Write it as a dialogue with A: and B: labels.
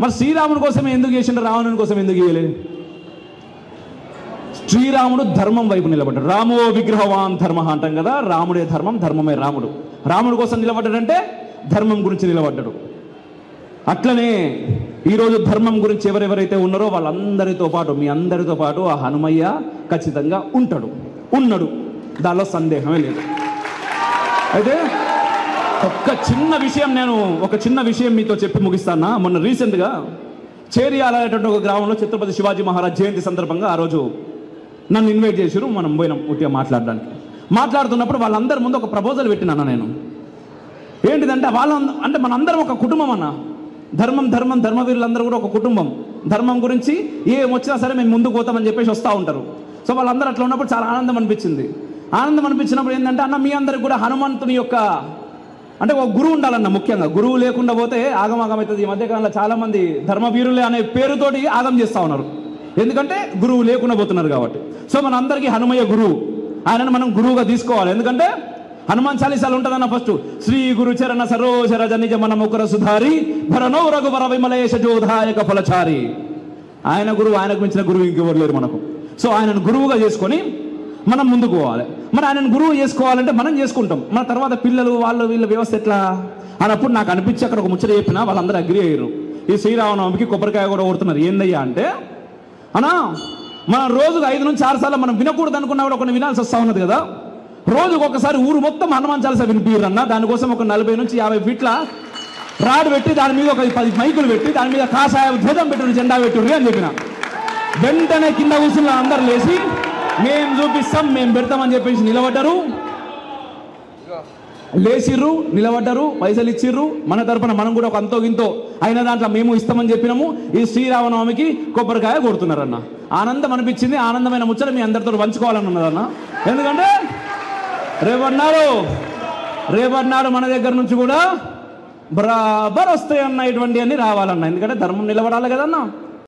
A: మరి శ్రీరాముని కోసం ఎందుకు చేసిండు, రావణుని కోసం ఎందుకు చేయలేదు? శ్రీరాముడు ధర్మం వైపు నిలబడ్డాడు. రామో విగ్రహవాన్ ధర్మ అంటాం కదా, రాముడే ధర్మం, ధర్మమే రాముడు. రాముడి కోసం నిలబడ్డాడంటే ధర్మం గురించి నిలబడ్డాడు. అట్లనే ఈరోజు ధర్మం గురించి ఎవరెవరైతే ఉన్నారో వాళ్ళందరితో పాటు, మీ అందరితో పాటు ఆ హనుమయ్య ఖచ్చితంగా ఉన్నాడు, దానిలో సందేహమే లేదు. అయితే ఒక చిన్న విషయం మీతో చెప్పి ముగిస్తానా. మొన్న రీసెంట్గా చేరియాల అనేటువంటి ఒక గ్రామంలో ఛత్రపతి శివాజీ మహారాజ్ జయంతి సందర్భంగా ఆ రోజు నన్ను ఇన్వైట్ చేశారు. మనం పోయినాం ఉట్టిగా మాట్లాడుతున్నప్పుడు వాళ్ళందరి ముందు ఒక ప్రపోజల్ పెట్టినా నేను. ఏంటిదంటే అంటే మనందరం ఒక కుటుంబం అన్న. ధర్మవీరులందరూ కూడా ఒక కుటుంబం. ధర్మం గురించి ఏమొచ్చినా సరే మేము ముందుకు పోతామని చెప్పేసి వస్తూ ఉంటారు. సో వాళ్ళందరూ అట్లా ఉన్నప్పుడు చాలా ఆనందం అనిపించినప్పుడు ఏంటంటే అన్న, మీ అందరికి కూడా హనుమంతుని యొక్క అంటే ఒక గురువు ఉండాలన్న. ముఖ్యంగా గురువు లేకుండా పోతే ఆగమవుతుంది. ఈ మధ్యకాలంలో చాలా మంది ధర్మవీరులే అనే పేరుతోటి ఆగం చేస్తూ ఉన్నారు. ఎందుకంటే గురువు లేకుండా పోతున్నారు కాబట్టి. సో మన అందరికీ హనుమయ్య గురువు, ఆయనను మనం గురువుగా తీసుకోవాలి. ఎందుకంటే హనుమాన్ చాలీసాలు ఉంటుందన్న. ఫస్ట్ శ్రీ గురు చరణ సరోజ రజ నిజ మన ముకుర సుధారి భరనో రఘువర విమలేశ జోధాయక ఫలచారి. ఆయన గురువు, ఆయనకు మించిన గురువు ఇంకెవరు లేరు మనకు. సో ఆయనను గురువుగా చేసుకొని మనం ముందుకు పోవాలి. మరి ఆయనను గురువు చేసుకోవాలంటే మనం చేసుకుంటాం. మన తర్వాత పిల్లలు వీళ్ళ వ్యవస్థ ఎట్లా అన్నప్పుడు నాకు అనిపించి అక్కడ ఒక ముచ్చట చెప్పినా వాళ్ళందరూ అగ్రి అయ్యారు. ఈ శ్రీరామనవమికి కొబ్బరికాయ కూడా కొడుతున్నారు. ఏందయ్యా అంటే, అన్నా మనం రోజుకు 5 నుంచి 6 సార్లు మనం వినకూడదు అనుకున్నా కూడా కొన్ని వినాల్సి వస్తూ ఉన్నది కదా. రోజుకు ఒకసారి ఊరు మొత్తం హనుమాన్ చాలీసా వినిపిరన్నా. దానికోసం ఒక 40 నుంచి 50 ఫీట్ల రాడ్ పెట్టి దాని మీద ఒక 10 మైకులు పెట్టి దాని మీద కాషాయ ధ్వజం పెట్టి జెండా పెట్టుర్రి అని చెప్పిన. వెంటనే కింద కూర్చున్న అందరు లేచి మేము చూపిస్తాం, మేము పెడతామని చెప్పేసి నిలబడ్డారు, పైసలు ఇచ్చిర్రు. మన తరపున మనం కూడా ఒక అంతో గింతో అయిన దాంట్లో మేము ఇస్తామని చెప్పినాము. ఈ శ్రీరామనవమికి కొబ్బరికాయ కొడుతున్నారన్న. ఆనందం అనిపించింది. ఆనందమైన ముచ్చట మీ అందరితో పంచుకోవాలని ఉన్నదన్న. ఎందుకంటే రేపన్నాడు మన దగ్గర నుంచి కూడా బరాబర్ వస్తాయన్న, ఇటువంటి అన్ని రావాలన్న. ఎందుకంటే ధర్మం నిలబడాలి కదన్నా.